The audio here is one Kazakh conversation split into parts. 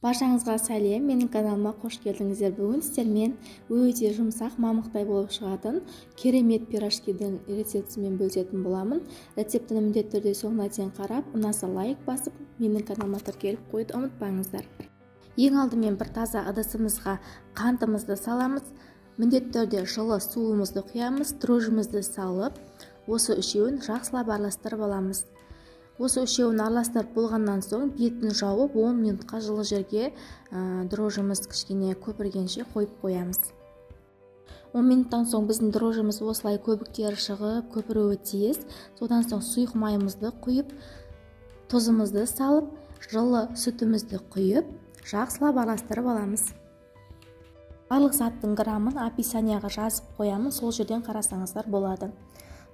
Баршаңызға сәлем, менің каналыма қош келдіңіздер. Бүгін сіздермен өте жұмсақ, мамықтай болып шығатын керемет пирожкидің рецептімен бөлісетін боламын. Рецептіні міндетті түрде соңына дейін қарап, ұнаса лайк басып, менің каналыма тіркеліп қойды ұмытпаңыздар. Ең алдымен бір таза ыдысымызға қантымызды саламыз. Міндетті түрде жылы суымызды құямыз, дрожжімізді салып, осы үшеуін жақсылап араластырып аламыз. Осы үшеуін араластырып болғаннан соң бетін жауып 10 минутқа жылы жерге дрожжымыз кішкене көпіргенше қойып қоямыз. 10 минуттан соң біздің дрожжымыз осылай көбіктері шығып, көпіруі тиіс. Содан соң сұйық майымызды құйып, тұзымызды салып, жылы сүтімізді құйып, жақсылап араластырып аламыз. Барлық заттың грамын описанияға жазып қоямын, сол жерден қарасаңыздар болады.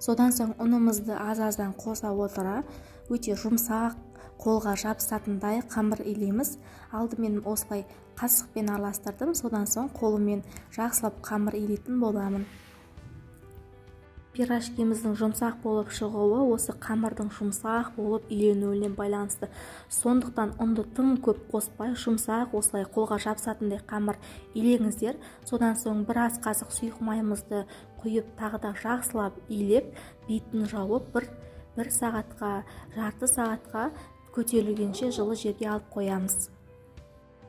Содан соң ұнымызды аз-аздан қоса отыра, өте жұмсақ, қолға жабысатындай қамыр илейміз. Алдымен осылай қасықпен араластырдым, содан соң қолыммен жақсылап қамыр илейтін боламын. Пирожкиміздің жұмсақ болып шығуы осы қамырдың жұмсақ болып иленуіне байланысты. Сондықтан ұнды тым көп қоспай, жұмсақ осылай қолға жабысатындай қамыр илеңіздер. Содан соң бір ас қасық сұйық майымызды құйып, тағы да жақсылап илеп, бетін жауып, бір сағатқа, жарты сағатқа көтерілгенше жылы жерге алып қоямыз.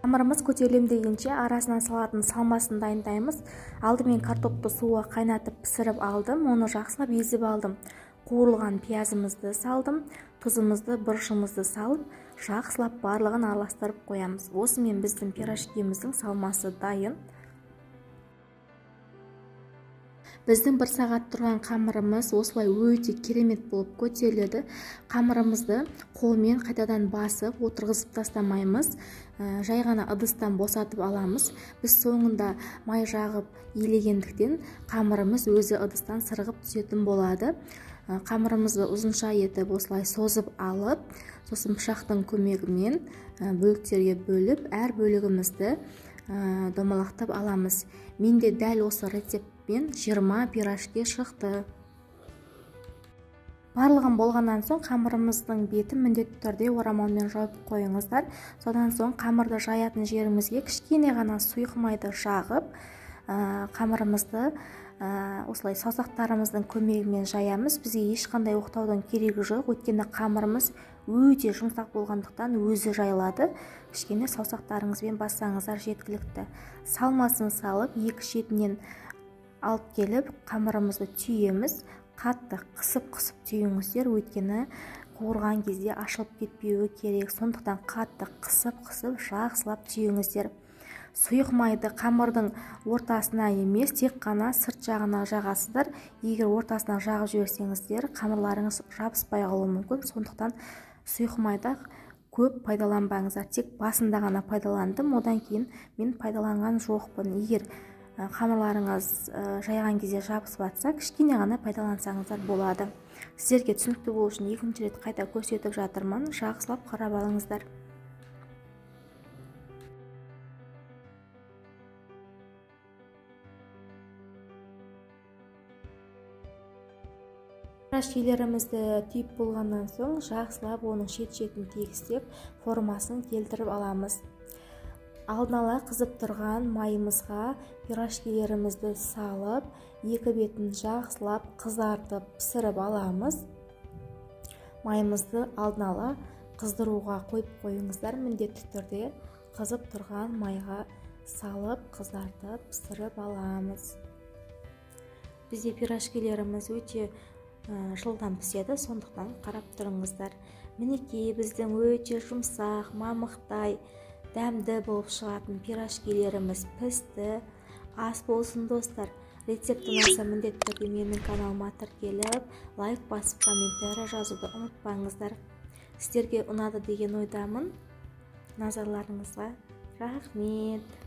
Қамырымыз көтерілем дегенше арасына салатын салмасын дайындаймыз. Алдымен картопты суға қайнатып пісіріп алдым, оны жақсылап езіп алдым. Қуырылған пиязымызды салдым, тұзымызды, бұрышымызды салып, жақсылап барлығын араластырып қоямыз. Осымен біздің пирожкиміздің салмасы дайын. Біздің бір сағат тұрған қамырымыз осылай өте керемет болып көтеріледі. Қамырымызды қолмен қайтадан басып, отырғызып тастамаймыз. Жай ғана ыдыстан босатып аламыз. Біз соңында май жағып елегендіктен қамырымыз өзі ыдыстан сырғып түсетін болады. Қамырымызды ұзынша етіп осылай созып алып, сосын пышақтың көмегімен бөліктерге бөліп, әр бөлігімізді домалақтап аламыз. Менде дәл осы рецептпен 20 пирожки шықты. Барлығын болғаннан соң қамырымыздың бетін міндетті түрде орамалмен жауып қойыңыздар. Содан соң қамырды жаятын жерімізге кішкене ғана сұйық майды жағып, қамырымызды осылай саусақтарымыздың көмегімен жаямыз. Бізге ешқандай оқтаудың керегі жоқ, өйткені қамырымыз өте жұмсақ болғандықтан өзі жайылады. Кішкене саусақтарыңызбен бассаңыздар жеткілікті. Салмасын салып, екі шетінен алып келіп, қамырымызды түйеміз. Қатты қысып түйіңіздер, өйткені қуырған кезде ашылып кетпеуі керек. Сондықтан қатты қысып жақсылап түйіңіздер. Сұйық майды қамырдың ортасына емес, тек қана сырт жағына жағасыздар. Егер ортасына жағып жіберсеңіздер, қамырларыңыз жабыспай қалуы мүмкін. Сондықтан сұйық майды көп пайдаланбаңыздар. Тек басында ғана пайдаландым, одан кейін мен пайдаланған жоқпын. Егер қамырларыңыз жайған кезде жабысып жатса, кішкене ғана пайдалансаңыздар болады. Сіздерге түсінікті болу үшін екінші рет қайта көрсетіп жатырмын. Жақсылап қарап алыңыздар. Пирожкилерімізді түйіп болғаннан соң жақсылап оның шет-шетін тегістеп, формасын келтіріп аламыз. Алдын ала қызып тұрған майымызға пирожкилерімізді салып, екі бетін жақсылап қызартып пісіріп аламыз. Майымызды алдын ала қыздыруға қойып қойыңыздар, міндетті түрде қызып тұрған майға салып, қызартып пісіріп аламыз. Бізде пирожкилеріміз өте жылдам піседі, сондықтан қарап тұрыңыздар. Мінекей біздің өте жұмсақ, мамықтай, дәмді болып шығатын пирожкилеріміз пісті. Ас болсын достар. Рецепті ұнаса міндетті түрде менің каналыма тіркеліп, лайк басып, комментарий жазуды ұмытпаңыздар. Сіздерге ұнады деген ойдамын. Назарларыңызға рахмет.